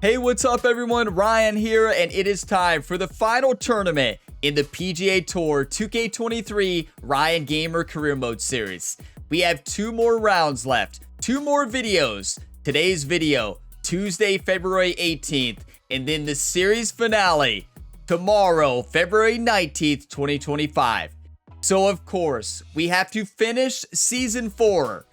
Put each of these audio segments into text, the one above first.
Hey, what's up everyone? Ryan here, and it is time for the final tournament in the PGA Tour 2K23 Ryan Gamer Career Mode Series. We have 2 more rounds left, 2 more videos. Today's video, Tuesday, February 18th, and then the series finale, tomorrow, February 19th, 2025. So of course, we have to finish Season 4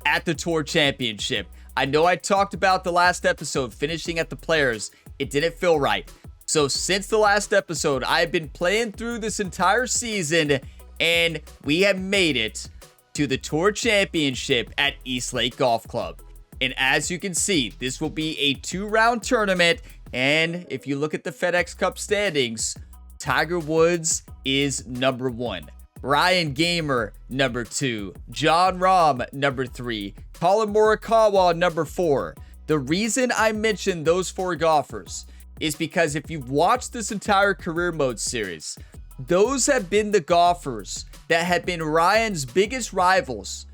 at the Tour Championship. I know I talked about the last episode, finishing at the Players. It didn't feel right. So since the last episode, I've been playing through this entire season, and we have made it to the Tour Championship at Eastlake Golf Club. And as you can see, this will be a 2-round tournament. And if you look at the FedEx Cup standings, Tiger Woods is number 1. Ryan Gamer, number 2. Jon Rahm, number 3. Collin Morikawa, number 4. The reason I mentioned those 4 golfers is because if you've watched this entire career mode series, those have been the golfers that have been Ryan's biggest rivals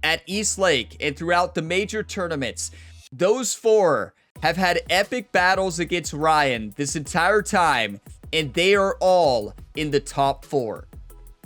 at Eastlake and throughout the major tournaments. Those 4 have had epic battles against Ryan this entire time, and they are all in the top 4.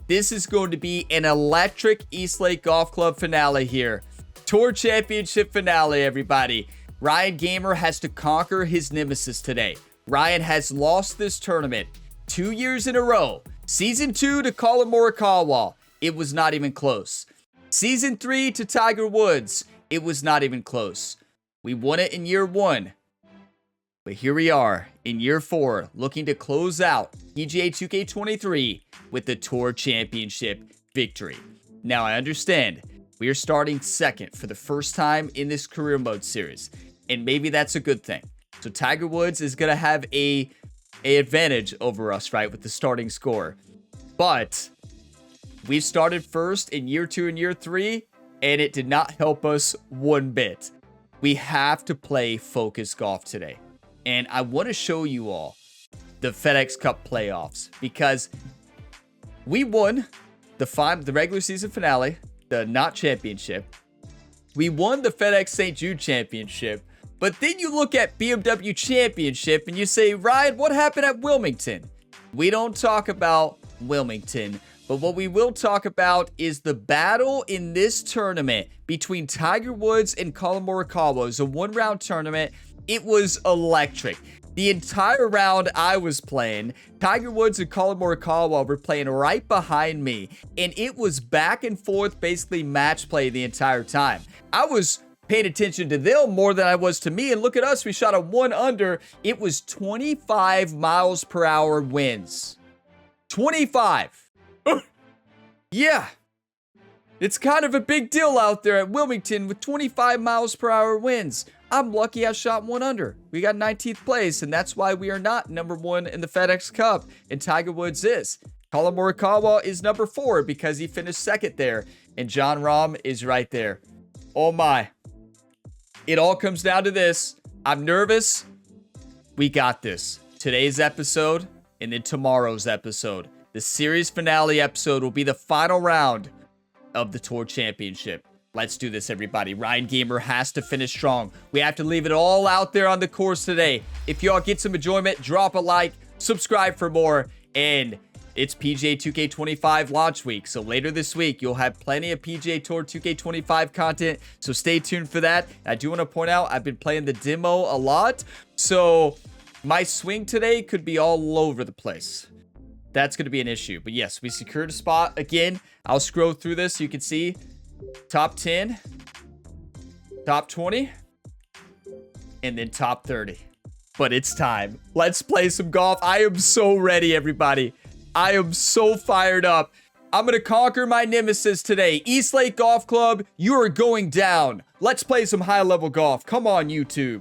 This is going to be an electric Eastlake Golf Club finale here. Tour Championship finale, everybody. Ryan Gamer has to conquer his nemesis today. Ryan has lost this tournament 2 years in a row. Season 2 to Collin Morikawa, it was not even close. Season 3 to Tiger Woods, it was not even close. We won it in year 1. But here we are in year 4, looking to close out PGA 2K23 with the Tour Championship victory. Now, I understand we are starting second for the first time in this career mode series, and maybe that's a good thing. So Tiger Woods is going to have a advantage over us, right, with the starting score. But we've started first in year 2 and year 3, and it did not help us one bit. We have to play focus golf today. And I want to show you all the FedEx Cup playoffs because we won the regular season finale, the not championship. We won the FedEx St. Jude Championship. But then you look at BMW Championship and you say, Ryan, what happened at Wilmington? We don't talk about Wilmington. But what we will talk about is the battle in this tournament between Tiger Woods and Collin Morikawa. It was a 1-round tournament. It was electric. The entire round I was playing, Tiger Woods and Collin Morikawa were playing right behind me. And it was back and forth, basically match play the entire time. I was paying attention to them more than I was to me. And look at us, we shot a 1 under. It was 25 miles per hour winds. 25. Yeah, it's kind of a big deal out there at Wilmington with 25 miles per hour winds. I'm lucky I shot 1 under. We got 19th place, and that's why we are not number 1 in the FedEx Cup, and Tiger Woods is. Collin Morikawa is number 4 because he finished second there, and Jon Rahm is right there. Oh my. It all comes down to this. I'm nervous. We got this. Today's episode, and then tomorrow's episode. The series finale episode will be the final round of the Tour Championship. Let's do this, everybody. Ryan Gamer has to finish strong. We have to leave it all out there on the course today. If y'all get some enjoyment, drop a like, subscribe for more, and it's PGA 2K25 launch week. So later this week, you'll have plenty of PGA Tour 2K25 content. So stay tuned for that. I do want to point out, I've been playing the demo a lot. So my swing today could be all over the place. That's going to be an issue. But yes, we secured a spot. Again, I'll scroll through this. You can see top 10, top 20, and then top 30. But it's time. Let's play some golf. I am so ready, everybody. I am so fired up. I'm going to conquer my nemesis today. Eastlake Golf Club, you are going down. Let's play some high-level golf. Come on, YouTube.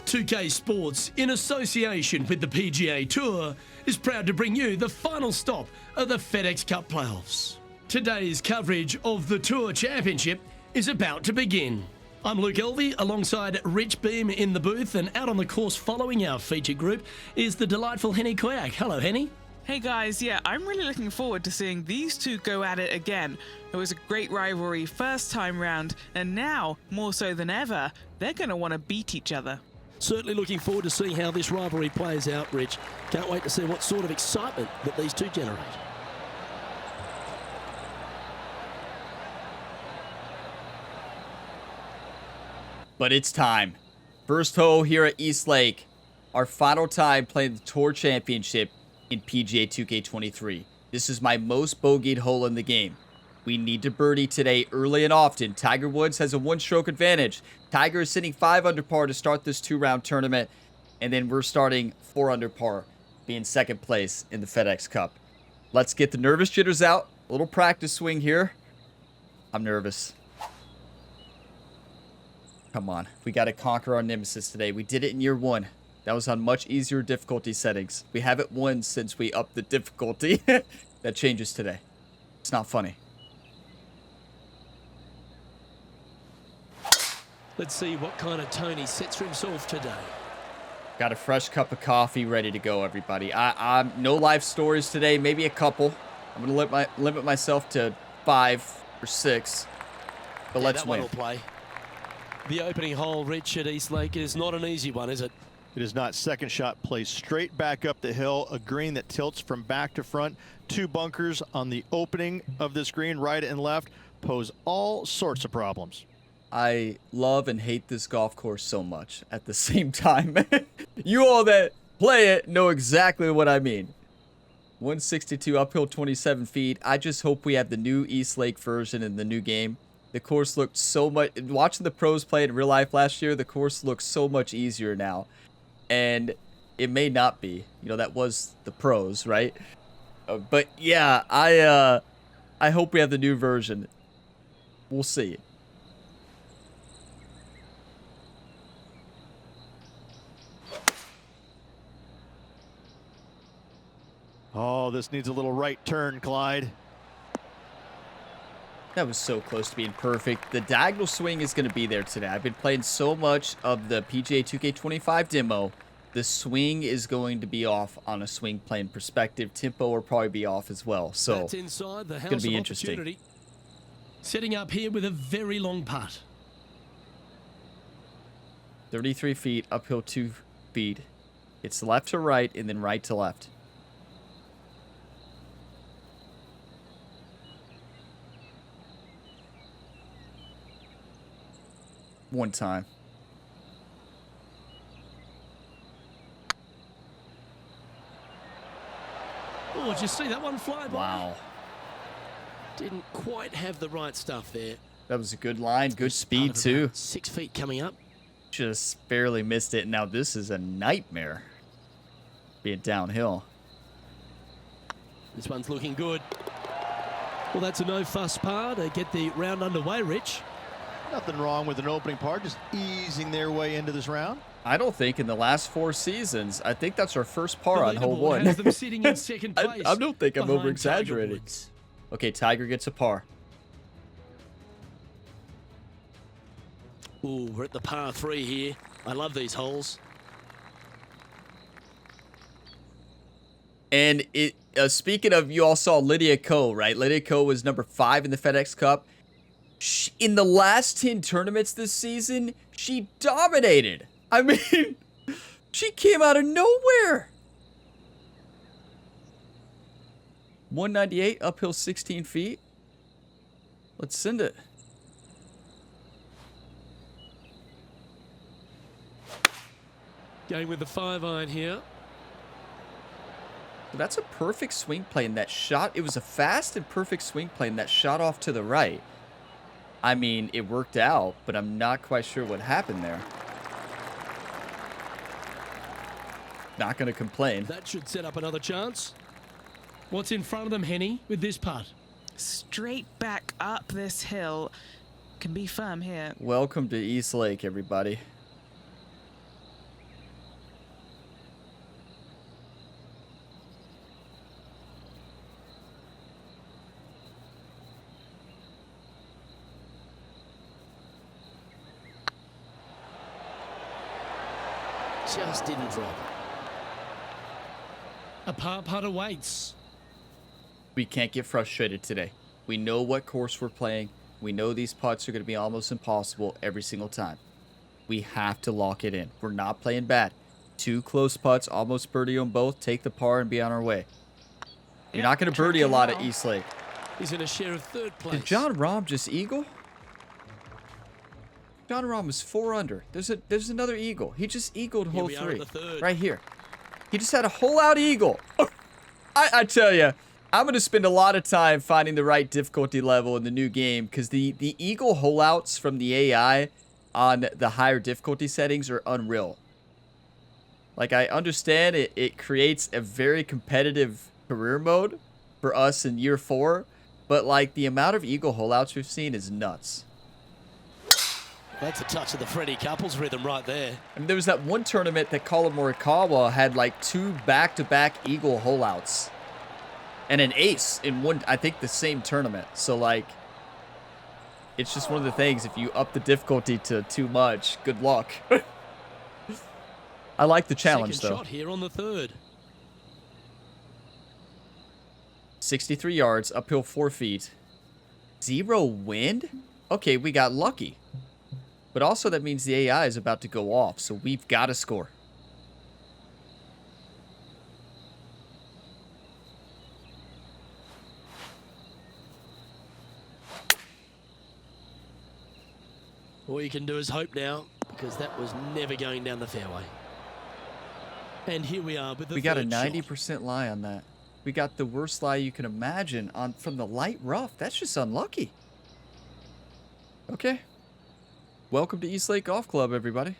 .2K Sports, in association with the PGA Tour, is proud to bring you the final stop of the FedEx Cup playoffs. Today's coverage of the Tour Championship is about to begin. I'm Luke Elvey, alongside Rich Beam in the booth, and out on the course following our feature group is the delightful Henny Koyak. Hello, Henny. Hey guys, yeah, I'm really looking forward to seeing these two go at it again. It was a great rivalry first time round, and now, more so than ever, they're going to want to beat each other. Certainly looking forward to seeing how this rivalry plays out, Rich. Can't wait to see what sort of excitement that these two generate. But it's time. First hole here at East Lake. Our final time playing the Tour Championship in PGA 2K23. This is my most bogeyed hole in the game. We need to birdie today early and often. Tiger Woods has a one-stroke advantage. Tiger is sitting 5 under par to start this 2-round tournament. And then we're starting 4 under par, being second place in the FedEx Cup. Let's get the nervous jitters out. A little practice swing here. I'm nervous. Come on. We got to conquer our nemesis today. We did it in year 1. That was on much easier difficulty settings. We haven't won since we upped the difficulty. That changes today. It's not funny. Let's see what kind of tone he sets for himself today. Got a fresh cup of coffee ready to go, everybody. I'm no life stories today, maybe a couple. I'm going to limit myself to 5 or 6. But let's that win. one will play. The opening hole, Rich, at East Lake is not an easy one, is it? It is not. Second shot plays straight back up the hill, a green that tilts from back to front. 2 bunkers on the opening of this green, right and left, pose all sorts of problems. I love and hate this golf course so much at the same time. You all that play it know exactly what I mean. 162 uphill 27 feet. I just hope we have the new East Lake version in the new game. The course looked so much... Watching the pros play in real life last year, the course looks so much easier now. And it may not be. You know, that was the pros, right? But yeah, I hope we have the new version. We'll see. Oh, this needs a little right turn, Clyde. That was so close to being perfect. The diagonal swing is going to be there today. I've been playing so much of the PGA 2K25 demo. The swing is going to be off on a swing plane perspective. Tempo will probably be off as well. So that's inside the house it's going to be of interesting. Opportunity. Setting up here with a very long putt. 33 feet, uphill 2 feet. It's left to right and then right to left. One time. Oh, did you see that one fly by? Wow. Didn't quite have the right stuff there. That was a good line. Good speed, too. 6 feet coming up. Just barely missed it. Now this is a nightmare. Being downhill. This one's looking good. Well, that's a no-fuss par to get the round underway, Rich. Nothing wrong with an opening par, just easing their way into this round. I don't think in the last 4 seasons, I think that's our first par on hole leaderboard 1. has them sitting in second place I don't think I'm behind over-exaggerating. Tiger Woods. Okay, Tiger gets a par. Ooh, we're at the par 3 here. I love these holes. And speaking of, you all saw Lydia Ko, right? Lydia Ko was number 5 in the FedEx Cup. In the last 10 tournaments this season, she dominated. I mean, she came out of nowhere. 198, uphill 16 feet. Let's send it. Going with the 5-iron here. That's a perfect swing plane. That shot, it was a fast and perfect swing plane that shot off to the right. I mean, it worked out, but I'm not quite sure what happened there. Not going to complain. That should set up another chance. What's in front of them, Henny, with this putt? Straight back up this hill. Can be firm here. Welcome to East Lake, everybody. Just didn't drop. A par putt awaits. We can't get frustrated today. We know what course we're playing. We know these putts are going to be almost impossible every single time. We have to lock it in. We're not playing bad. 2 close putts, almost birdie on both. Take the par and be on our way. You're not going to birdie a lot at East Lake. He's in a share of 3rd place. Did John Rahm just eagle? John Rahm is 4 under. There's another eagle. He just eagled hole 3. Right here. He just had a hole out eagle. I tell you, I'm going to spend a lot of time finding the right difficulty level in the new game because the eagle hole outs from the AI on the higher difficulty settings are unreal. Like, I understand it creates a very competitive career mode for us in year 4, but like the amount of eagle hole outs we've seen is nuts. That's a touch of the Freddie Couples rhythm right there. I mean, there was that one tournament that Colin Morikawa had like 2 back-to-back eagle hole outs and an ace in one, I think, the same tournament. So like, it's just one of the things, if you up the difficulty to too much, good luck. I like the challenge, Second though. shot here on the 3rd. 63 yards, uphill 4 feet. 0 wind? Okay, we got lucky. But also that means the AI is about to go off, so we've got to score. All you can do is hope now, because that was never going down the fairway. And here we are with the We got a third shot. 90% lie on that. We got the worst lie you can imagine from the light rough. That's just unlucky. Okay. Welcome to East Lake Golf Club, everybody.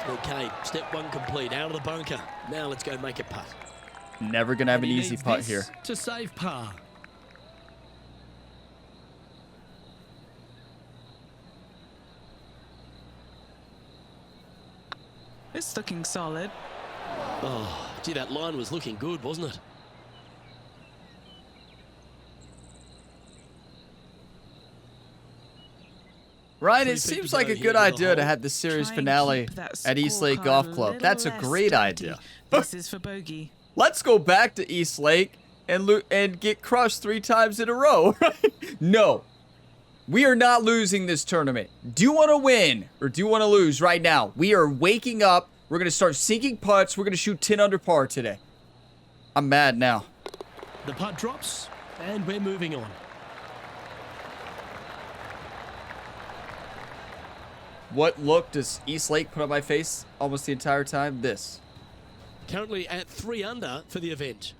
Okay, step 1 complete, out of the bunker. Now let's go make a putt. Never going to have an And he easy needs putt this here. to save par. It's looking solid. Oh, gee, that line was looking good, wasn't it? Ryan, it Three seems people like a go good here with a idea to hole. have the series Try and finale keep that at East Lake scorecard Golf a Club. little That's a less great dirty. idea. This is for bogey. Let's go back to East Lake and get crushed 3 times in a row. No. We are not losing this tournament. Do you want to win or do you want to lose right now? We are waking up. We're going to start sinking putts. We're going to shoot 10 under par today. I'm mad now. The putt drops, and we're moving on. What look does East Lake put on my face almost the entire time? This. Currently at 3 under for the event.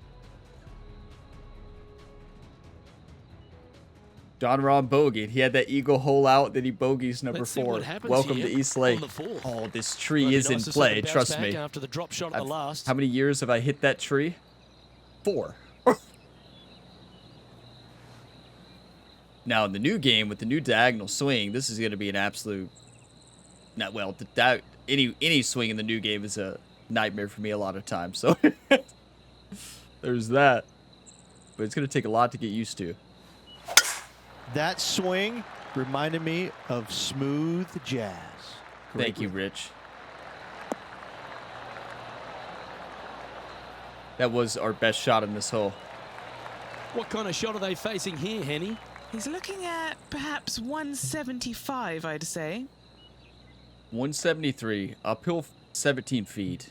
John Rahm bogeyed. He had that eagle hole out, then he bogeys number Let's see 4. what happens Welcome here to East on Lake. the 4th. Oh, this Well, tree it'd be is in nice to see play. them bounce Trust back me. after the drop shot at the last. How many years have I hit that tree? 4. Now, in the new game, with the new diagonal swing, this is going to be an absolute... Not well, any swing in the new game is a nightmare for me a lot of times. So, there's that. But it's going to take a lot to get used to. That swing reminded me of smooth jazz. Thank you, Rich. That was our best shot in this hole. What kind of shot are they facing here, Henny? He's looking at perhaps 175, I'd say. 173, uphill 17 feet.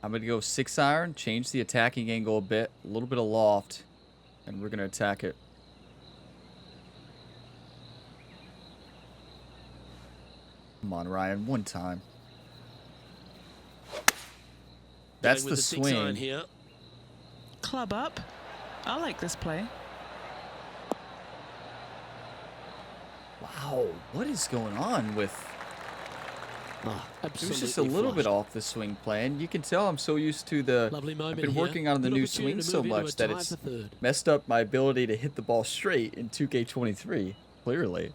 I'm going to go 6 iron, change the attacking angle a bit, a little bit of loft, and we're going to attack it. Come on, Ryan, one time. That's Going with the 6 iron swing. here. Club up. I like this play. Wow, what is going on with... Oh, It was absolutely just a little bit flushed. off the swing plan. You can tell I'm so used to the... Lovely I've moment been here. working on the Good new opportunity swing to so move into much a that tie it's for third. messed up my ability to hit the ball straight in 2K23. Clearly.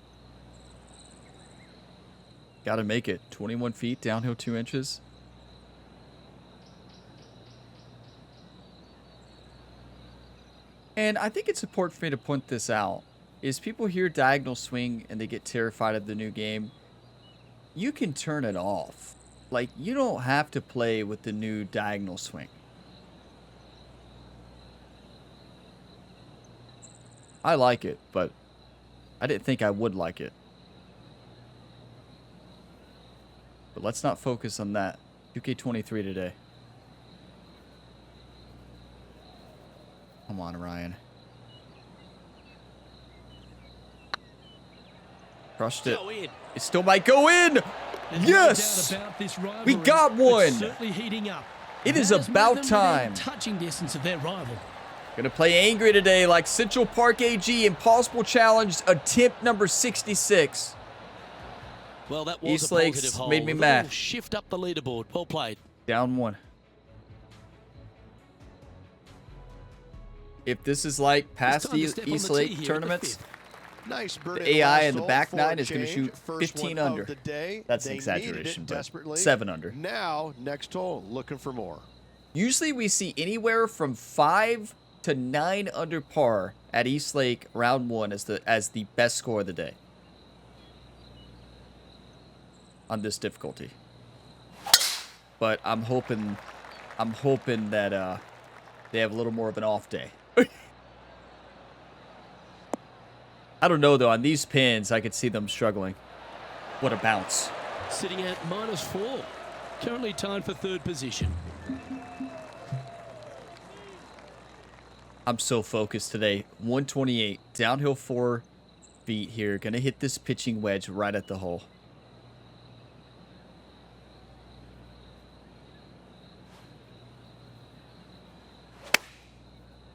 Gotta make it. 21 feet, downhill 2 inches. And I think it's important for me to point this out, is people hear diagonal swing and they get terrified of the new game. You can turn it off. Like, you don't have to play with the new diagonal swing. I like it, but I didn't think I would like it. But let's not focus on that. 2K23 today. Come on, Ryan. Crushed it. It still might go in. Yes! We got one. It is about time. Touching distance of their rival. Gonna play angry today like Central Park AG. Impossible Challenge, attempt number 66. Well, that was East a Lakes positive hole. made me A mad. little shift up the leaderboard. Well played. Down one. If this is like past It's time to step on East the tee Lake here at the tournaments, fifth. Nice birdie. the AI last in the hole back for nine a is going to change. shoot First 15 one under. of the day. That's an They exaggeration, needed it but desperately. 7 under. Now, next hole, looking for more. Usually we see anywhere from 5 to 9 under par at East Lake round 1 as the best score of the day on this difficulty. But I'm hoping that they have a little more of an off day. I don't know though, on these pins I could see them struggling. What a bounce. Sitting at -4. Currently tied for third position. I'm so focused today. 128, downhill 4 feet here. Gonna hit this pitching wedge right at the hole.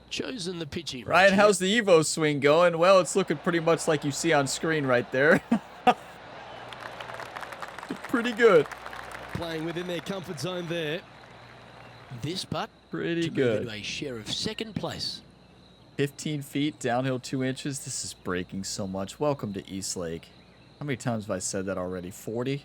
Chosen the pitching. Ryan, how's the Evo swing going? Well, it's looking pretty much like you see on screen right there. Pretty good. Playing within their comfort zone there. This putt Pretty to move good. into a share of second place. 15 feet, downhill 2 inches. This is breaking so much. Welcome to East Lake. How many times have I said that already? 40?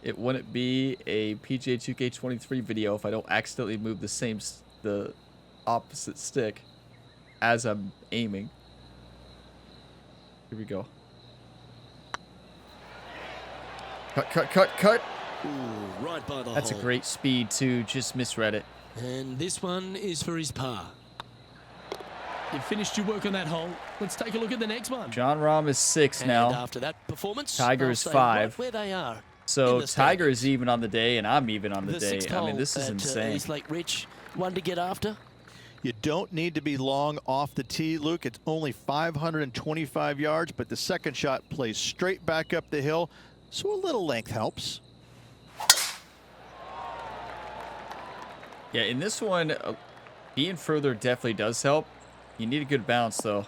It wouldn't be a PGA 2K23 video if I don't accidentally move the opposite stick as I'm aiming. Here we go. Cut, cut, cut, cut. Ooh, right by the That's a hole. great speed too. Just misread it. And this one is for his par. You've finished your work on that hole. Let's take a look at the next one. John Rahm is 6 And now. after that performance, Tiger they'll is stay 5. right where they are. So in the Tiger standings. is even on the day, and I'm even on the day. Sixth I mean, hole this is at, insane. East Lake Rich, one to get after. You don't need to be long off the tee, Luke. It's only 525 yards, but the second shot plays straight back up the hill, so a little length helps. Yeah, in this one, being further definitely does help. You need a good bounce, though.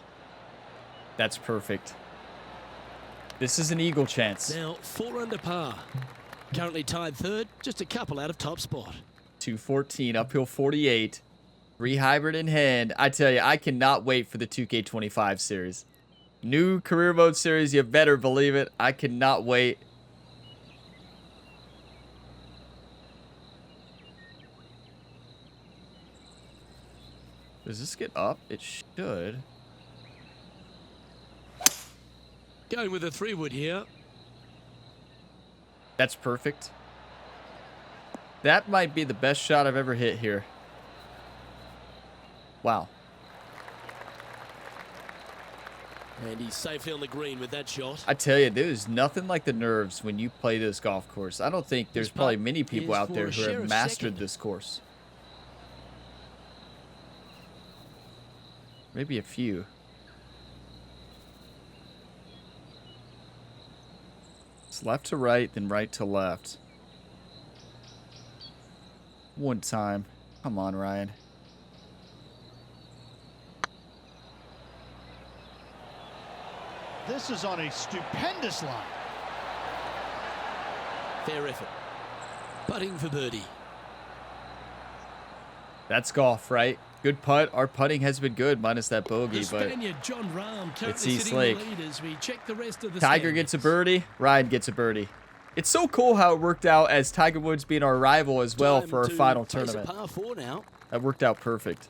That's perfect. This is an eagle chance. Now 4 under par. Currently tied third, just a couple out of top spot. 214, uphill 48. 3 hybrid in hand. I tell you, I cannot wait for the 2K25 series. New career mode series, you better believe it. I cannot wait. Does this get up? It should. Going with a 3-wood here. That's perfect. That might be the best shot I've ever hit here. Wow. And he's safely on the green with that shot. I tell you, there's nothing like the nerves when you play this golf course. I don't think there's This probably putt many people is out for there a who share have of mastered second. this course. Maybe a few. It's left to right, then right to left. One time. Come on, Ryan. This is on a stupendous line. Fair effort. Putting for birdie. That's golf, right? Good putt. Our putting has been good, minus that bogey, The but Spaniard John Rahm it's currently East sitting Lake. in the lead as we check the rest of the Tiger gets a standings. birdie. Ryan gets a birdie. It's so cool how it worked out as Tiger Woods being our rival as well for our final tournament. Par 4 now. That worked out perfect.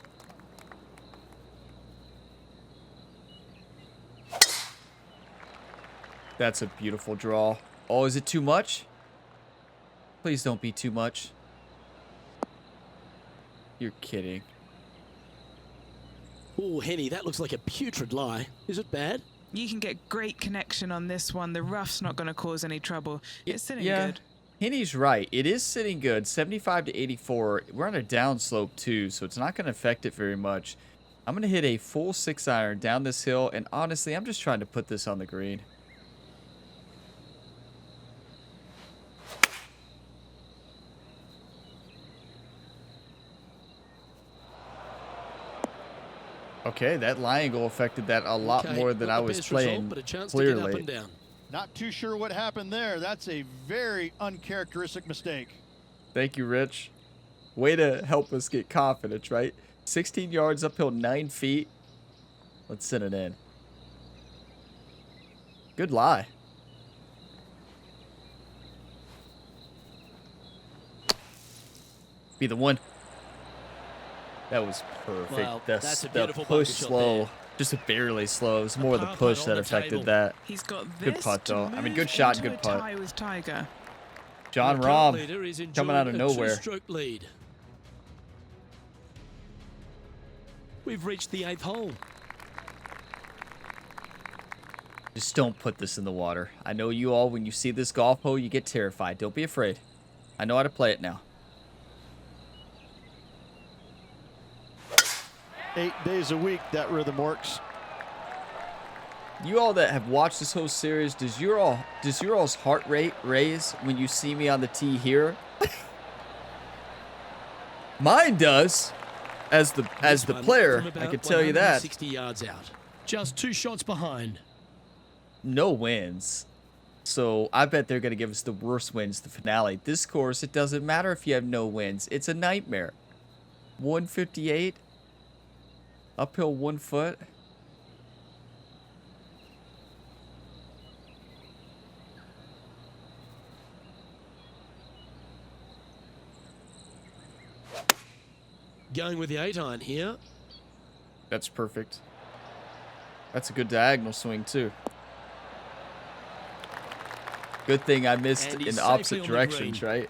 That's a beautiful draw. Oh, is it too much? Please don't be too much. You're kidding. Oh, Henny, that looks like a putrid lie. Is it bad? You can get great connection on this one. The rough's not going to cause any trouble. It's sitting Yeah, good. Henny's right. It is sitting good. 75 to 84. We're on a downslope too, so it's not going to affect it very much. I'm going to hit a full 6-iron down this hill, and honestly, I'm just trying to put this on the green. Okay, that lie angle affected that a lot more than I was playing, but a chance clearly. to get up and down. Not too sure what happened there. That's a very uncharacteristic mistake. Thank you, Rich. Way to help us get confidence, right? 16 yards uphill, 9 feet. Let's send it in. Good lie. Be the one. That was perfect. Well, that's a the beautiful push bunker shot slow. there. Just barely slow. It was more the par push putt that on the affected table. that. He's got Good this putt, to though. I mean, move good shot, into good a putt. tie with Tiger. John The current Rahm leader is coming out of enjoying a nowhere. two-stroke lead. We've reached the 8th hole. Just don't put this in the water. I know you all, when you see this golf hole, you get terrified. Don't be afraid. I know how to play it now. 8 days a week, that rhythm works. You all that have watched this whole series, does your all's heart rate raise when you see me on the tee here? Mine does. As the One player, from I about can tell you that. 160 yards out. Just 2 shots behind. No wins. So I bet they're going to give us the worst wins, the finale. This course, it doesn't matter if you have no wins. It's a nightmare. 158. Uphill 1 foot. Going with the 8-iron here. That's perfect. That's a good diagonal swing, too. Good thing I missed And in he's the safely opposite on the directions, green. right?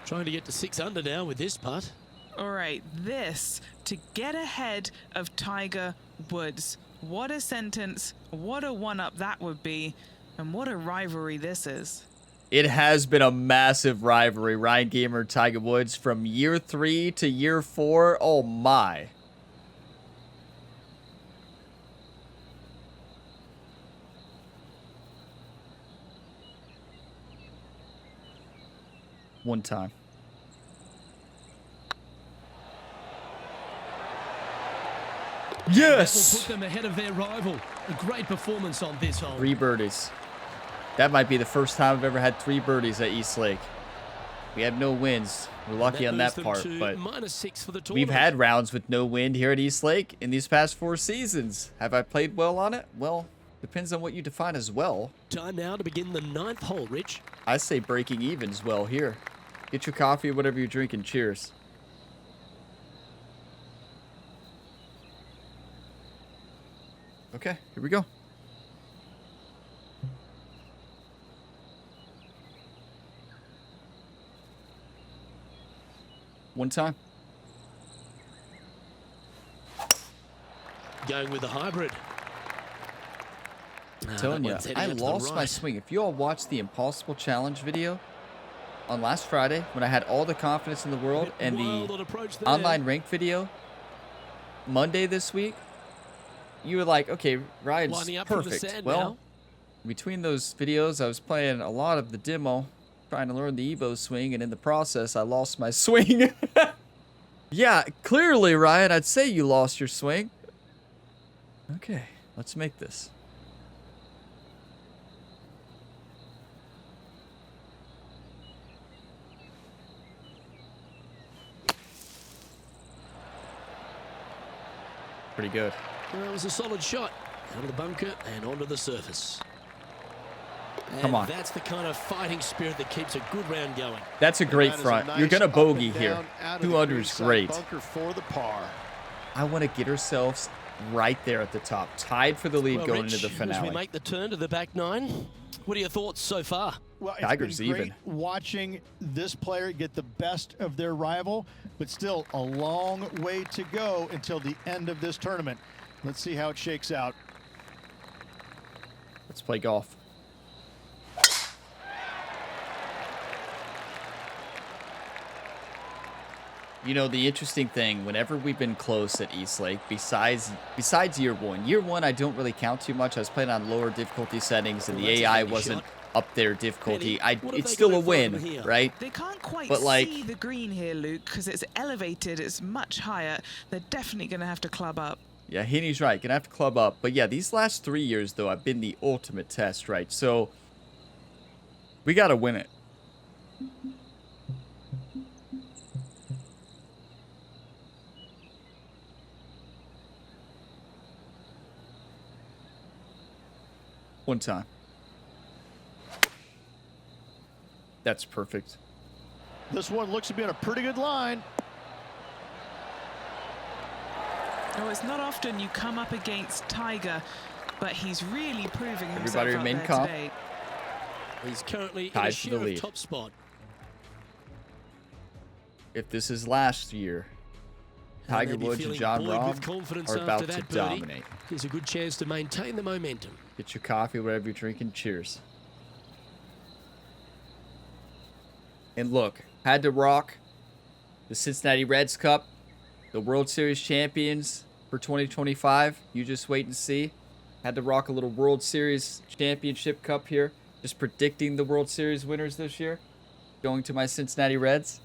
Trying to get to 6 under now with this putt. All right, this to get ahead of Tiger Woods. What a sentence, what a one-up that would be, and what a rivalry this is. It has been a massive rivalry, Ryan Gamer and Tiger Woods, from year 3 to year 4. Oh, my. One time. That will Yes! put them ahead of their rival. A great performance on this hole. 3 birdies. That might be the first time I've ever had 3 birdies at East Lake. We had no wins. We're lucky on moves that them part, to but -6 for the tournament. we've had rounds with no wind here at East Lake in these past 4 seasons. Have I played well on it? Well, depends on what you define as well. Time now to begin the 9th hole, Rich. I say breaking even as well here. Get your coffee or whatever you're drinking. Cheers. Okay, here we go. One time. Going with the hybrid. I'm telling that you, one's heading I out to the lost my right. swing. If you all watched the Impossible Challenge video on last Friday when I had all the confidence in the world, and Wild the on approach there. online rank video Monday this week, you were like, okay, Ryan's Lining up from the perfect. sand Well, now. between those videos, I was playing a lot of the demo, trying to learn the Evo swing, and in the process, I lost my swing. Yeah, clearly, Ryan, I'd say you lost your swing. Okay, let's make this. Pretty good. Well, it was a solid shot. Out of the bunker and onto the surface. Come on. That's the kind of fighting spirit that keeps a good round going. That's a great That is front. nice You're going to up bogey and here. down out of 2 the under is greenside great. bunker for the par. I want to get ourselves right there at the top, tied for the lead Well, going Rich, into the as we finale. make the turn to the back nine, what are your thoughts so far? Well, it's Tiger's been great even. watching this player get the best of their rival, but still a long way to go until the end of this tournament. Let's see how it shakes out. Let's play golf. You know, the interesting thing, whenever we've been close at Eastlake, besides year one I don't really count too much. I was playing on lower difficulty settings, and Well, the that's a AI handy wasn't shot. up there difficulty. Penny, what have It's they still a going for win, them here? right? They can't quite But, like- see the green here, Luke, because it's elevated. It's much higher. They're definitely going to have to club up. Yeah, Heaney's right. Gonna have to club up. But yeah, these last 3 years, though, have been the ultimate test, right? So, we got to win it. One time. That's perfect. This one looks to be on a pretty good line. No, it's not often you come up against Tiger, but he's really proving himself Everybody out remain there calm. today. He's currently in Tied a for the share of lead. top spot. If this is last year, And Tiger they'll be Woods and feeling John buoyed with Rahm confidence are after about to that birdie. dominate. Here's a good chance to maintain the momentum. Get your coffee, whatever you're drinking. Cheers. And look, had to rock the Cincinnati Reds Cup, the World Series champions for 2025. You just wait and see. Had to rock a little World Series championship cup here. Just predicting the World Series winners this year. Going to my Cincinnati Reds.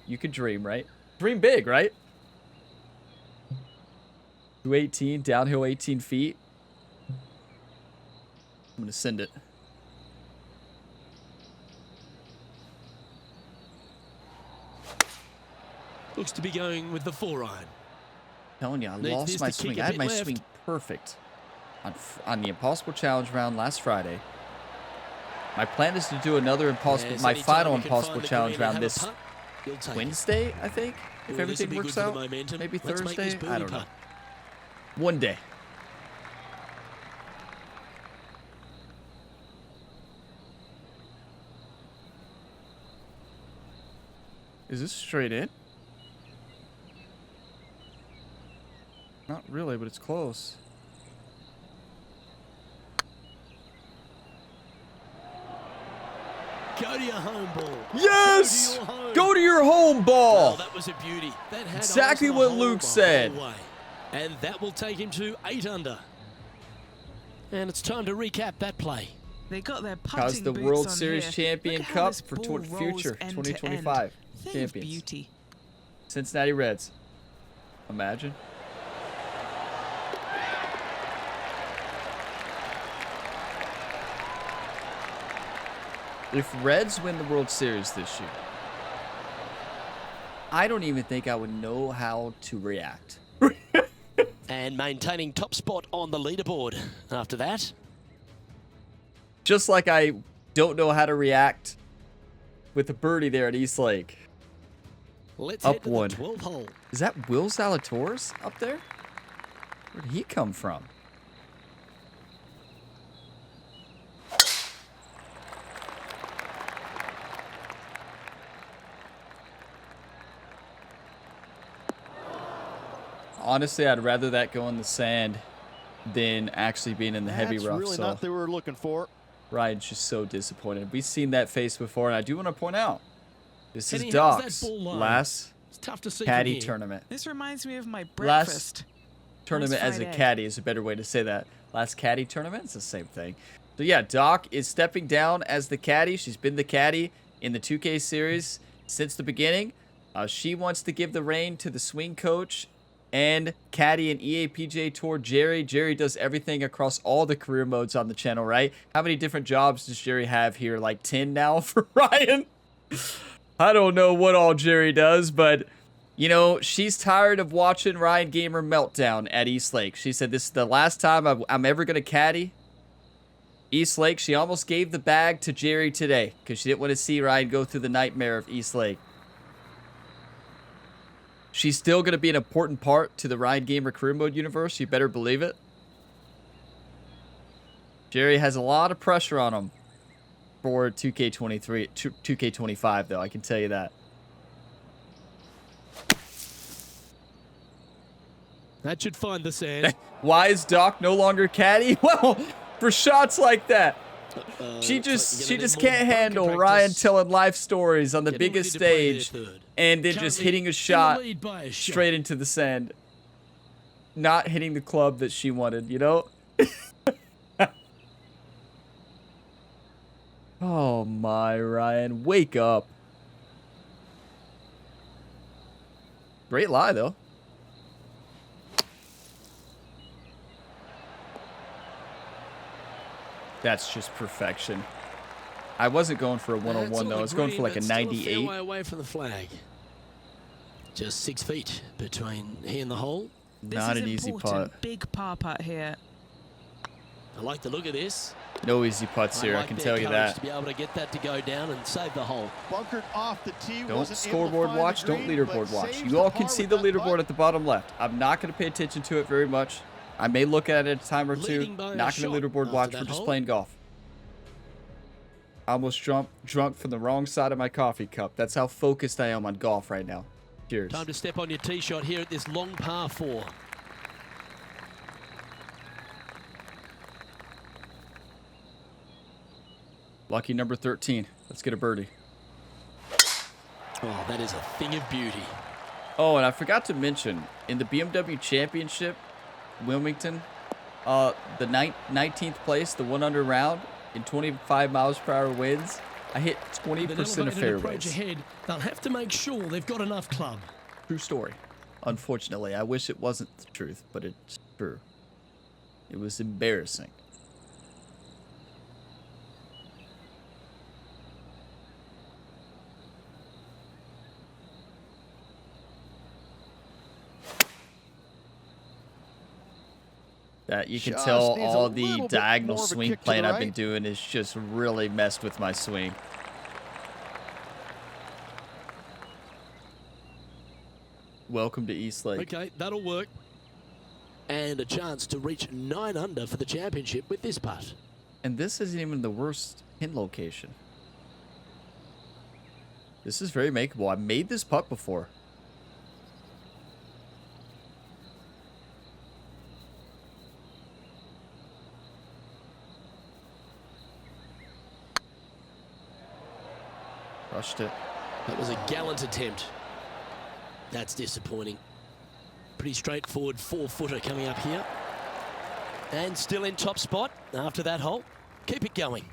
You could dream, right? Dream big, right? 218, downhill 18 feet. I'm going to send it. Looks to be going with the 4-iron. Telling you, I Needs lost this my to kick swing. a I had bit my left. swing perfect on the Impossible Challenge round last Friday. My plan is to do another Impossible, Yes, my anytime final you can Impossible find the Challenge green and round have a this putt, you'll take it. Wednesday, I think, if Ooh, everything this'll be works good for out. the momentum. Maybe Let's make this Thursday. I birdie don't know. putt. One day. Is this straight in? Not really, but it's close. Go to your home ball. Yes! Go to your home. Go to your home ball! Oh, that was a beauty. That had Exactly eyes on what the hole Luke the said. whole way. And that will take him to 8 under. And it's time to recap that play. They got their How's putting the boots World on Series here. Champion Look at how Cup this for ball rolls future end to 2025 end. Thing of champions? beauty. Cincinnati Reds. Imagine. If Reds win the World Series this year, I don't even think I would know how to react. And maintaining top spot on the leaderboard after that. Just like I don't know how to react with the birdie there at East Lake. Let's Up head to one. the 12th hole. Is that Will Zalatoris up there? Where did he come from? Honestly, I'd rather that go in the sand than actually being in the heavy That's rough. really So not what they were looking for. Ryan's just so disappointed. We've seen that face before, and I do want to point out, this is Kenny, how's that Doc's ball line? last It's tough to see caddy from here. tournament. This reminds me of my Last breakfast. tournament as a Friday. caddy is a better way to say that. Last caddy tournament, it's the same thing. So yeah, Doc is stepping down as the caddy. She's been the caddy in the 2K series since the beginning. She wants to give the reign to the swing coach and caddy and EA PGA Tour Jerry. Jerry does everything across all the career modes on the channel, right? How many different jobs does Jerry have here? Like 10 now for Ryan? I don't know what all Jerry does, but you know, she's tired of watching Ryan Gamer meltdown at East Lake. She said, this is the last time I'm ever going to caddy. East Lake, she almost gave the bag to Jerry today because she didn't want to see Ryan go through the nightmare of East Lake. She's still going to be an important part to the Ryan Gamer Career Mode universe. You better believe it. Jerry has a lot of pressure on him for 2K23, 2K25, though. I can tell you that. That should find the sand. Why is Doc no longer caddy? Well, for shots like that. She just can't handle Ryan telling life stories on the biggest stage and then just hitting a shot straight into the sand. Not hitting the club that she wanted, you know? Oh my, Ryan, wake up. Great lie, though. That's just perfection. I wasn't going for a one-on-one, though. I was going for like a 98. Away from the flag. Just 6 feet between he and the hole. Not an easy putt. Big par putt here. I like the look of this. No easy putts here, I can tell you that. To be able to get that to go down and save the hole. Bunkered off the tee. Don't scoreboard watch, don't leaderboard watch. You all can see the leaderboard at the bottom left. I'm not going to pay attention to it very much. I may look at it a time or two. Not going to leaderboard watch. We're just playing golf. I almost drunk from the wrong side of my coffee cup. That's how focused I am on golf right now. Cheers. Time to step on your tee shot here at this long par 4. Lucky number 13. Let's get a birdie. Oh, that is a thing of beauty. Oh, and I forgot to mention, in the BMW Championship, Wilmington, the 19th place, the 1-under round, in 25 miles per hour winds, I hit 20% of fairways. Ahead, they'll have to make sure they've got enough club. True story. Unfortunately, I wish it wasn't the truth, but it's true. It was embarrassing. That you can tell all the diagonal swing playing I've been doing is just really messed with my swing. Welcome to East Lake. Okay, that'll work. And a chance to reach 9 under for the championship with this putt. And this isn't even the worst pin location. This is very makeable. I've made this putt before. Rushed it. That was a gallant attempt. That's disappointing. Pretty straightforward 4-footer coming up here. And still in top spot after that hole. Keep it going.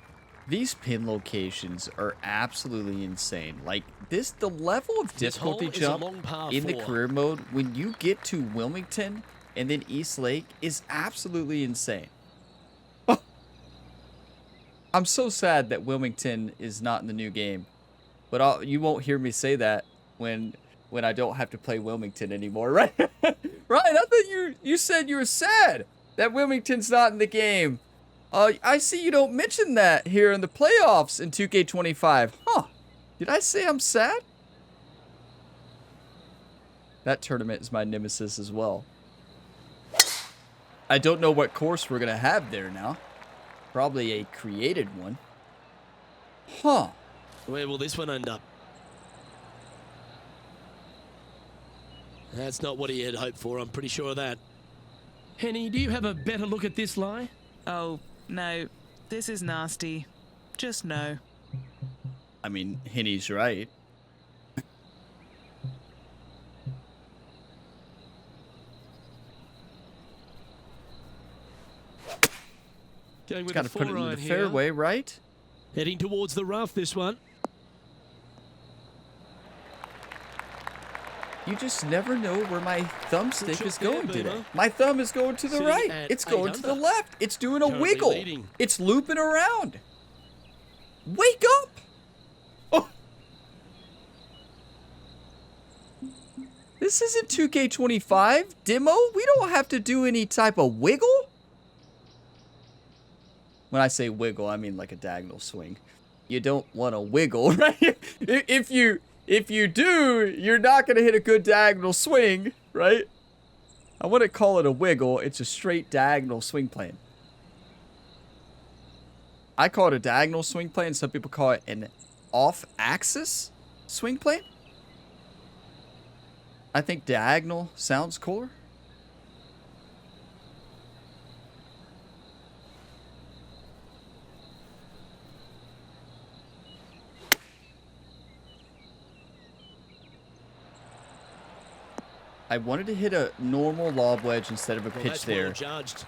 These pin locations are absolutely insane. Like this, the level of difficulty jump in the career mode when you get to Wilmington and then East Lake is absolutely insane. Oh. I'm so sad that Wilmington is not in the new game. But you won't hear me say that when I don't have to play Wilmington anymore, right? Ryan, I thought you said you were sad that Wilmington's not in the game. I see you don't mention that here in the playoffs in 2K25. Huh. Did I say I'm sad? That tournament is my nemesis as well. I don't know what course we're going to have there now. Probably a created one. Huh. Where will this one end up? That's not what he had hoped for, I'm pretty sure of that. Henny, do you have a better look at this lie? Oh, no. This is nasty. Just no. I mean, Henny's right. Going with Got to put it into the fairway, right? Heading towards the rough, this one. You just never know where my thumbstick is going today. My thumb is going to the right. It's going to the left. It's doing a wiggle. It's looping around. Wake up! Oh. This isn't 2K25 demo. We don't have to do any type of wiggle. When I say wiggle, I mean like a diagonal swing. You don't want to wiggle, right? If you do, you're not going to hit a good diagonal swing, right? I wouldn't call it a wiggle. It's a straight diagonal swing plane. I call it a diagonal swing plane. Some people call it an off-axis swing plane. I think diagonal sounds cooler. I wanted to hit a normal lob wedge instead of a pitch there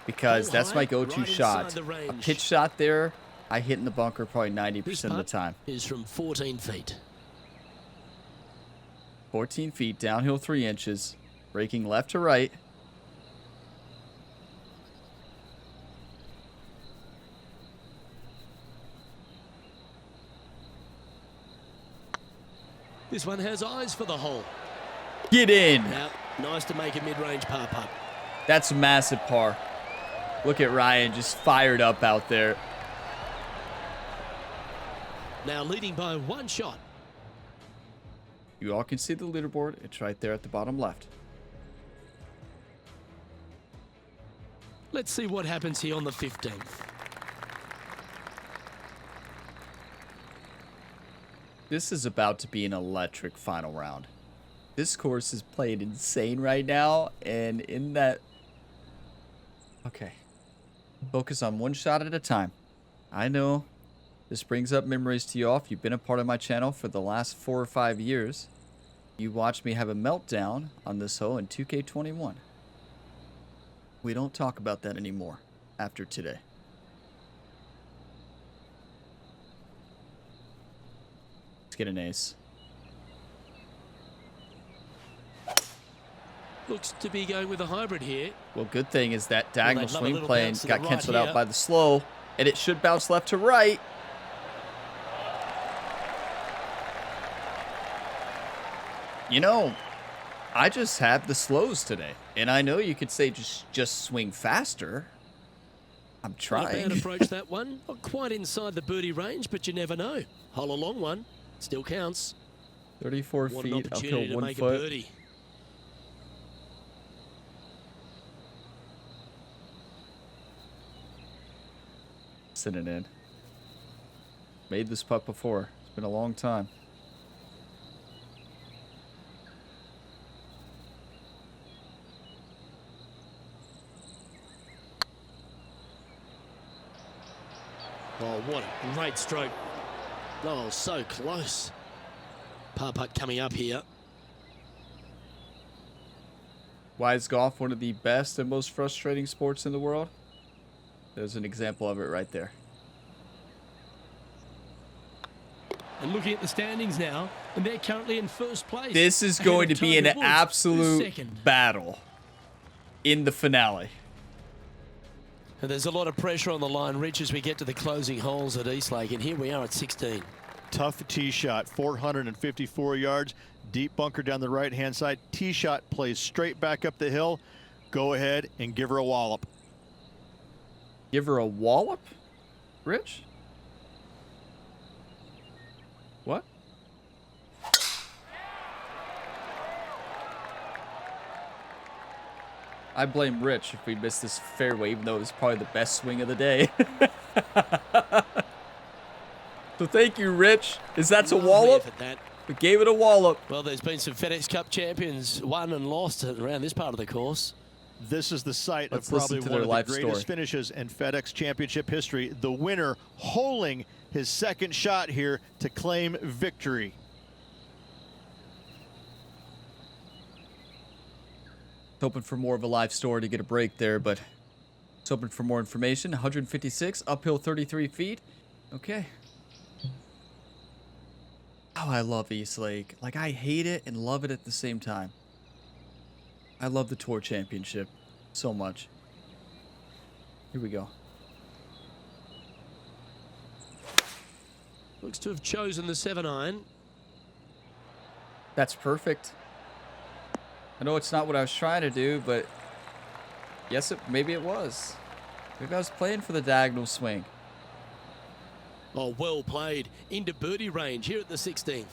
because that's my go-to shot. A pitch shot there, I hit in the bunker probably 90% of the time. Is from 14 feet. 14 feet, downhill 3 inches, breaking left to right. This one has eyes for the hole. Get in. Now, nice to make a mid-range par putt. That's a massive par. Look at Ryan just fired up out there. Now leading by 1 shot. You all can see the leaderboard. It's right there at the bottom left. Let's see what happens here on the 15th. This is about to be an electric final round. This course is playing insane right now, and in that... Okay. Focus on one shot at a time. I know this brings up memories to you all. If you've been a part of my channel for the last 4 or 5 years, you watched me have a meltdown on this hole in 2K21. We don't talk about that anymore after today. Let's get an ace. Looks to be going with a hybrid here. Well, good thing is that diagonal they'd love a swing little plane bounce to got the canceled right out here. by the slow, and it should bounce left to right. You know, I just have the slows today, and I know you could say just swing faster. I'm Not a trying. bad approach, that one. Not quite inside the birdie range, but you never know. Hole a long one. Still counts. 34 What an feet, opportunity uphill to 1 make a foot. birdie. Send it in. Made this putt before. It's been a long time. Oh, what a great stroke. Oh, so close. Par putt coming up here. Why is golf one of the best and most frustrating sports in the world? There's an example of it right there. And looking at the standings now, and they're currently in first place. This is ahead going of to be an Tiger Woods, who's absolute second. battle in the finale. And there's a lot of pressure on the line, Rich, as we get to the closing holes at Eastlake. And here we are at 16. Tough tee shot, 454 yards, deep bunker down the right-hand side. Tee shot plays straight back up the hill. Go ahead and give her a wallop. Give her a wallop, Rich? What? I blame Rich if we miss this fairway, even though it was probably the best swing of the day. So thank you, Rich. That's a Lovely wallop? effort, that. We gave it a wallop. Well, there's been some FedEx Cup champions won and lost around this part of the course. This is the site Let's of probably listen to one their of life the greatest story. finishes in FedEx Championship history. The winner holing his second shot here to claim victory. Hoping for more of a live story to get a break there, but it's hoping for more information. 156, uphill 33 feet. Okay. Oh, I love Eastlake. Like, I hate it and love it at the same time. I love the Tour Championship so much. Here we go. Looks to have chosen the 7-iron. That's perfect. I know it's not what I was trying to do, but yes, maybe it was. Maybe I was playing for the diagonal swing. Oh, well played. Into birdie range here at the 16th.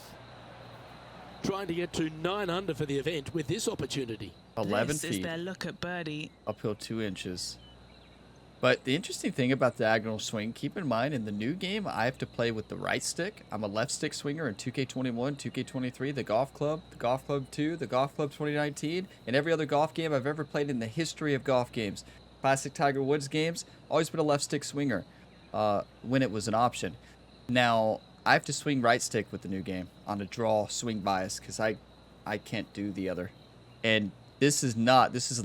Trying to get to 9 under for the event with this opportunity. 11 This is feet. their look at birdie. Uphill 2 inches. But the interesting thing about the diagonal swing, keep in mind in the new game, I have to play with the right stick. I'm a left stick swinger in 2K21, 2K23, the Golf Club 2, the Golf Club 2019, and every other golf game I've ever played in the history of golf games. Classic Tiger Woods games, always been a left stick swinger when it was an option. Now, I have to swing right stick with the new game on a draw swing bias because I can't do the other. And this is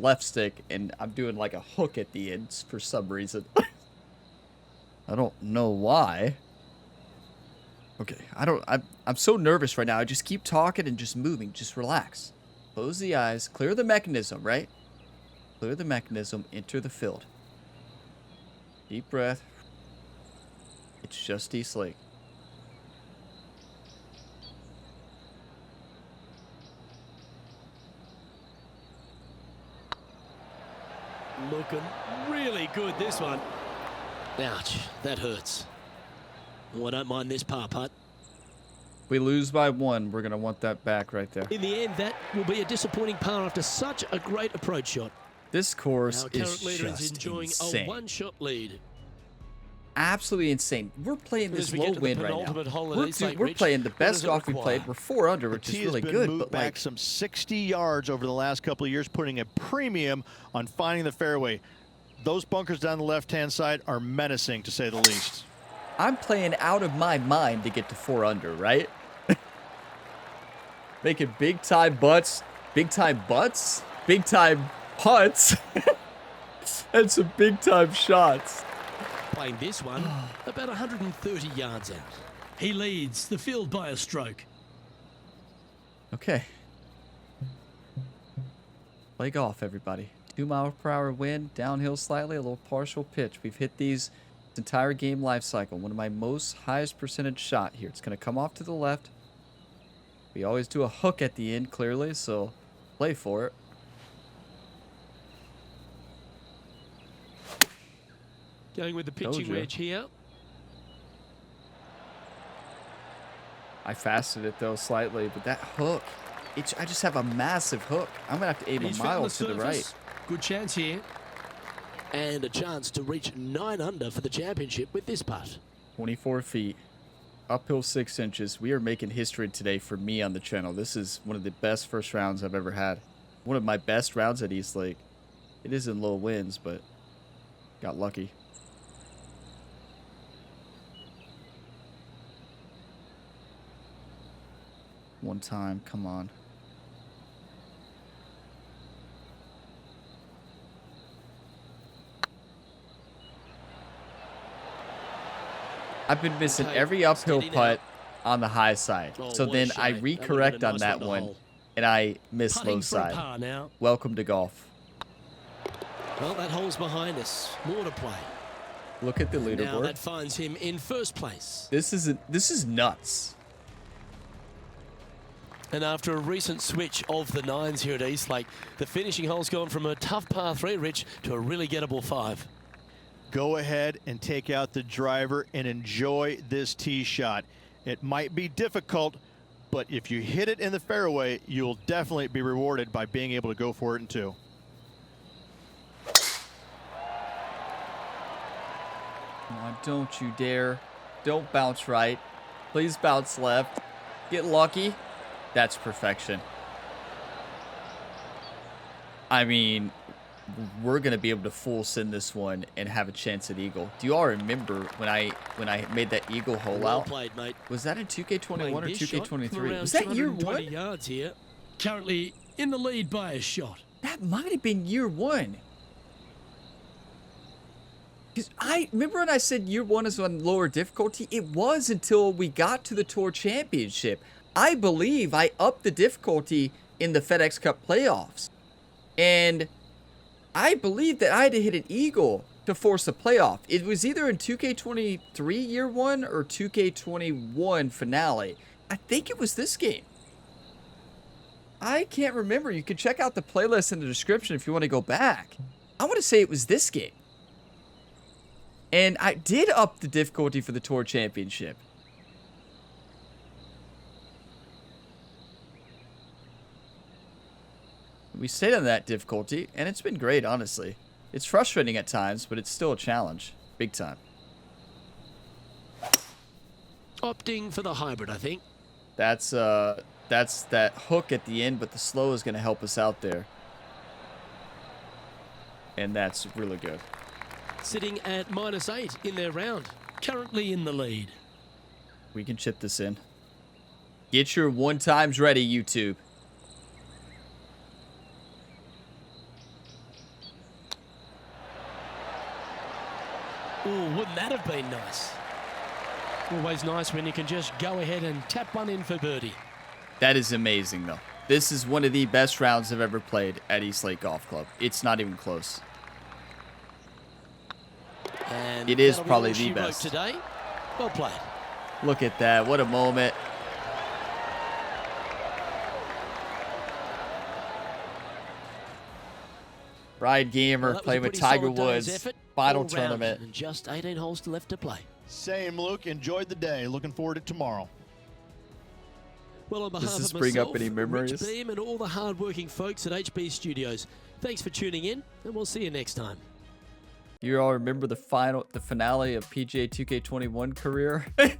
left stick, and I'm doing like a hook at the ends for some reason. I don't know why. Okay, I'm so nervous right now. I just keep talking and just moving. Just relax. Close the eyes. Clear the mechanism, right? Clear the mechanism. Enter the field. Deep breath. It's just East Lake. Looking really good, this one. Ouch, that hurts. Oh, I don't mind this par putt. If we lose by 1, we're going to want that back right there. In the end, that will be a disappointing par after such a great approach shot. This course Our is current leader is just enjoying insane. a one-shot lead. Absolutely insane. We're playing As this we low get to the wind right now. penultimate hole at We're, East Lake we're Ridge, playing the what best does it golf we require? played. We're 4 under, The which tee is really has been good. moved But back like, some 60 yards over the last couple of years, putting a premium on finding the fairway. Those bunkers down the left-hand side are menacing, to say the least. I'm playing out of my mind to get to 4 under, right? Making big time putts, and some big time shots. Playing this one about 130 yards out. He leads the field by a stroke. Okay. Play golf, everybody. 2 mile/hour wind, downhill slightly, a little partial pitch. We've hit these this entire game life cycle. One of my most highest percentage shot here. It's going to come off to the left. We always do a hook at the end, clearly, so play for it. Going with the Told pitching you. wedge here. I fasted it, though, slightly, but that hook, I just have a massive hook. I'm going to have to aim He's a found mile to the right. surface. Good chance here. And a chance to reach 9 under for the championship with this putt. 24 feet. Uphill 6 inches. We are making history today for me on the channel. This is one of the best first rounds I've ever had. One of my best rounds at East Lake. It is in low winds, but got lucky. One time, come on. I've been missing Okay, every uphill steady now. putt on the high side. Oh, So what a then I shame. That would've recorrect been a on nice that little one, hole. and I miss Putting low for a side. par now. Welcome to golf. Well, that hole's behind us. More to play. Look at the Now leaderboard. that finds him in first place. This is nuts. And after a recent switch of the 9s here at East Lake, the finishing hole's gone from a tough par 3, Rich, to a really gettable 5. Go ahead and take out the driver and enjoy this tee shot. It might be difficult, but if you hit it in the fairway, you'll definitely be rewarded by being able to go for it in 2. Come on, don't you dare. Don't bounce right. Please bounce left. Get lucky. That's perfection. I mean, we're going to be able to full send this one and have a chance at eagle. Do you all remember when I made that eagle hole Well out? played, mate. Was that in 2K21 Playing or this shot from 2K23? around Was that year 220 1? yards here. Currently in the lead by a shot. That might have been year 1. Because I remember when I said year 1 is on lower difficulty. It was until we got to the Tour Championship. I believe I upped the difficulty in the FedEx Cup playoffs. And I believe that I had to hit an eagle to force a playoff. It was either in 2K23 year 1 or 2K21 finale. I think it was this game. I can't remember. You can check out the playlist in the description if you want to go back. I want to say it was this game. And I did up the difficulty for the Tour Championship. We stayed on that difficulty, and it's been great, honestly. It's frustrating at times, but it's still a challenge. Big time. Opting for the hybrid, I think. That's that hook at the end, but the slow is going to help us out there. And that's really good. Sitting at -8 in their round. Currently in the lead. We can chip this in. Get your 1-times ready, YouTube. Oh, wouldn't that have been nice? Always nice when you can just go ahead and tap one in for birdie. That is amazing, though. This is one of the best rounds I've ever played at Eastlake Golf Club. It's not even close. And it is that'll be probably all the she wrote best. Today. Well played. Look at that. What a moment. Ryan Gamer Well, playing with pretty Tiger solid day's Woods. effort, Final all round, tournament. and just 18 holes left to play. Same, Luke. Enjoyed the day. Looking forward to tomorrow. Well, on behalf this of bring up myself, any memories? Rich Beam, and all the hard-working folks at HB Studios, thanks for tuning in, and we'll see you next time. You all remember the finale of PGA 2K21 career? You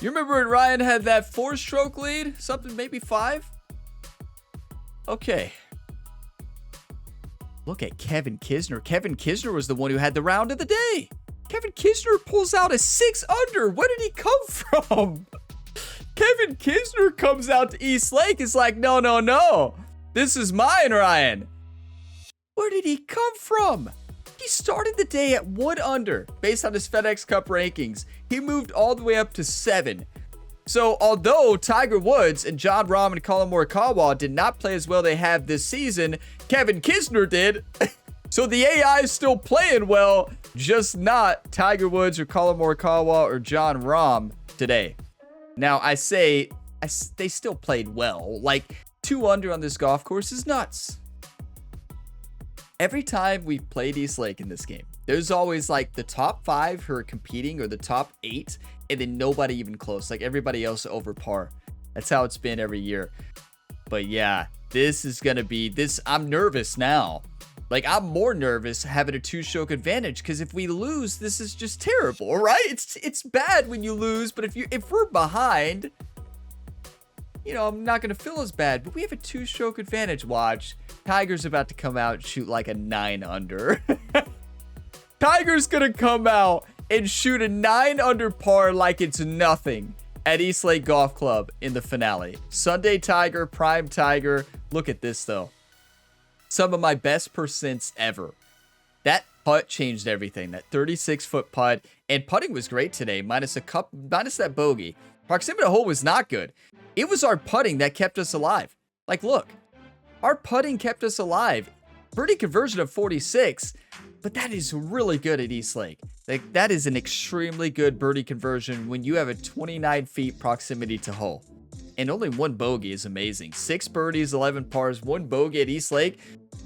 remember when Ryan had that 4-stroke lead? Something, maybe 5? Okay. Look at Kevin Kisner. Kevin Kisner was the one who had the round of the day. Kevin Kisner pulls out a 6-under. Where did he come from? Kevin Kisner comes out to East Lake. It's like, no, no, no. This is mine, Ryan. Where did he come from? He started the day at 1 under based on his FedEx Cup rankings. He moved all the way up to 7. So although Tiger Woods and John Rahm and Colin Morikawa did not play as well they have this season, Kevin Kisner did. So the AI is still playing well, just not Tiger Woods or Colin Morikawa or John Rahm today. Now I say they still played well. Like 2 under on this golf course is nuts. Every time we've played East Lake in this game, there's always like the top 5 who are competing or the top 8, and then nobody even close. Like everybody else over par. That's how it's been every year. But yeah, this is going to be this. I'm nervous now. Like I'm more nervous having a 2-stroke advantage because if we lose, this is just terrible, right? It's bad when you lose, but if we're behind, you know, I'm not going to feel as bad. But we have a 2-stroke advantage. Watch. Tiger's about to come out and shoot like a 9 under. Tiger's going to come out and shoot a 9 under par like it's nothing at East Lake Golf Club in the finale. Sunday Tiger, Prime Tiger. Look at this, though. Some of my best percents ever. That putt changed everything. That 36-foot putt. And putting was great today, minus that bogey. Proximity hole was not good. It was our putting that kept us alive. Like, look. Our putting kept us alive. Birdie conversion of 46, but that is really good at East Lake. Like, that is an extremely good birdie conversion when you have a 29 feet proximity to hole. And only 1 bogey is amazing. 6 birdies, 11 pars, 1 bogey at East Lake.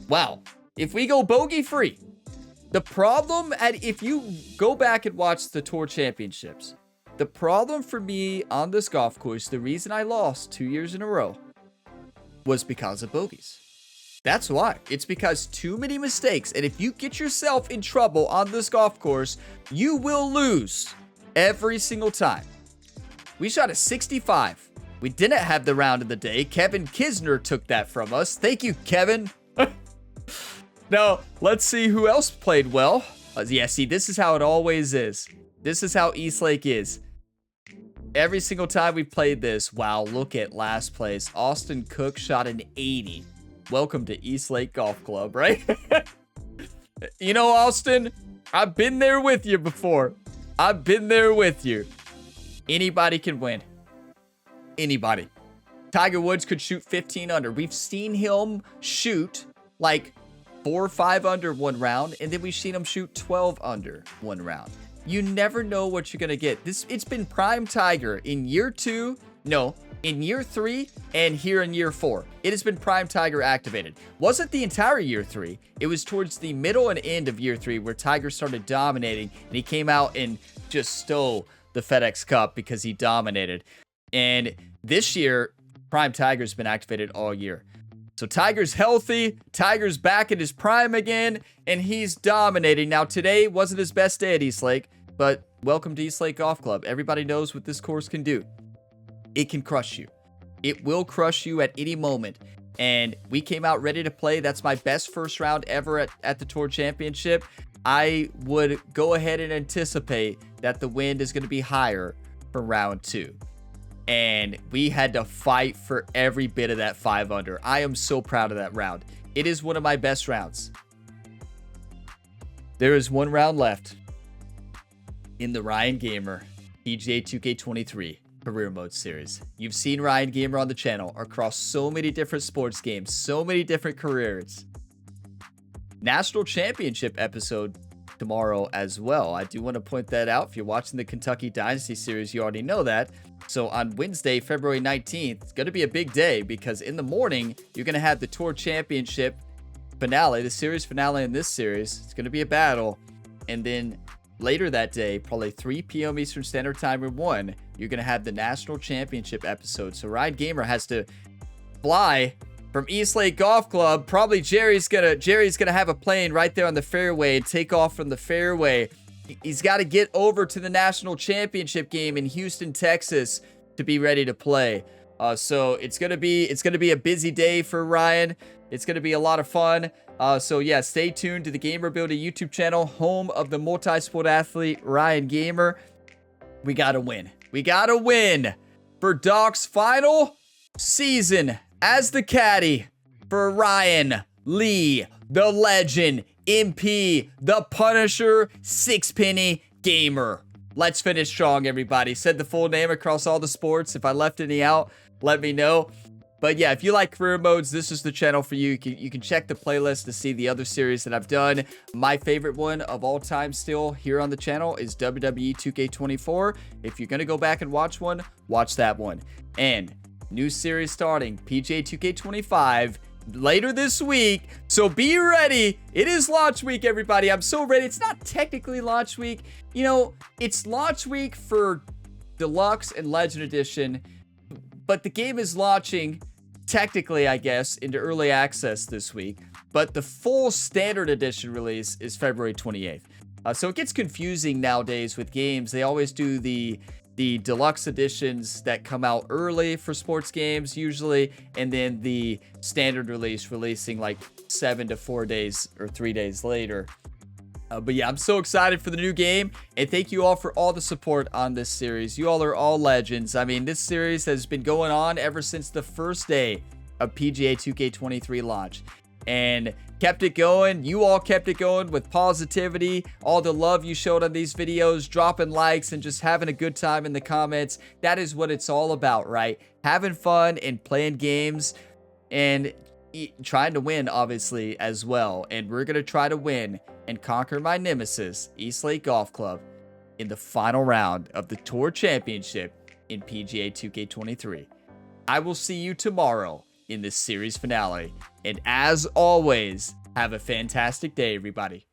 Wow. If we go bogey free, the problem if you go back and watch the Tour Championships, the problem for me on this golf course, the reason I lost 2 years in a row, was because of bogeys. That's why. It's because too many mistakes. And if you get yourself in trouble on this golf course, you will lose every single time. We shot a 65. We didn't have the round of the day. Kevin Kisner took that from us. Thank you, Kevin. Now, let's see who else played well. Yeah, see, this is how it always is. This is how East Lake is. Every single time we played this, wow, look at last place. Austin Cook shot an 80. Welcome to East Lake Golf Club, right? You know, Austin, I've been there with you before. I've been there with you. Anybody can win. Anybody. Tiger Woods could shoot 15 under. We've seen him shoot like 4 or 5 under 1 round, and then we've seen him shoot 12 under 1 round. You never know what you're going to get. It's been Prime Tiger in year 2. No, in year 3 and here in year 4. It has been Prime Tiger activated. Wasn't the entire year 3. It was towards the middle and end of year 3 where Tiger started dominating, and he came out and just stole the FedEx Cup because he dominated. And this year, Prime Tiger's been activated all year. So Tiger's healthy, Tiger's back in his prime again, and he's dominating. Now today wasn't his best day at East Lake, but welcome to East Lake Golf Club. Everybody knows what this course can do. It can crush you. It will crush you at any moment. And we came out ready to play. That's my best first round ever at the Tour Championship. I would go ahead and anticipate that the wind is going to be higher for round 2. And we had to fight for every bit of that 5 under. I am so proud of that round. It is one of my best rounds. There is one round left in the Ryan Gamer PGA 2K23 Career Mode Series. You've seen Ryan Gamer on the channel across so many different sports games, so many different careers. National Championship episode tomorrow as well. I do want to point that out. If you're watching the Kentucky Dynasty Series, you already know that. So on Wednesday, February 19th, it's going to be a big day because in the morning, you're going to have the Tour Championship finale, the series finale in this series. It's going to be a battle. And then later that day, probably 3 p.m. Eastern Standard Time or 1, you're going to have the National Championship episode. So Ryan Gamer has to fly from East Lake Golf Club. Probably Jerry's gonna have a plane right there on the fairway and take off from the fairway. He's got to get over to the National Championship game in Houston, Texas to be ready to play. So it's gonna be a busy day for Ryan. It's gonna be a lot of fun. So yeah, stay tuned to the Gamer Builder YouTube channel, home of the multi-sport athlete Ryan Gamer. We gotta win. We gotta win for Doc's final season as the caddy for Ryan Lee, the legend, MP, the Punisher, Sixpenny Gamer. Let's finish strong, everybody. Said the full name across all the sports. If I left any out, let me know. But yeah, if you like career modes, this is the channel for you. You can check the playlist to see the other series that I've done. My favorite one of all time still here on the channel is WWE 2K24. If you're going to go back and watch one, watch that one. And new series starting, PGA 2K25, later this week. So be ready. It is launch week, everybody. I'm so ready. It's not technically launch week. You know, it's launch week for Deluxe and Legend Edition. But the game is launching, technically, I guess, into early access this week. But the full standard edition release is February 28th. So it gets confusing nowadays with games. They always do the deluxe editions that come out early for sports games, usually. And then the standard release releasing like 7 to 4 days or 3 days later. But yeah, I'm so excited for the new game, and thank you all for all the support on this series. You all are all legends. I mean, this series has been going on ever since the first day of PGA 2K23 launch, and kept it going. You all kept it going with positivity, all the love you showed on these videos, dropping likes, and just having a good time in the comments. That is what it's all about, right? Having fun and playing games, and trying to win, obviously, as well. And we're going to try to win and conquer my nemesis, East Lake Golf Club, in the final round of the Tour Championship in PGA 2K23. I will see you tomorrow in this series finale. And as always, have a fantastic day, everybody.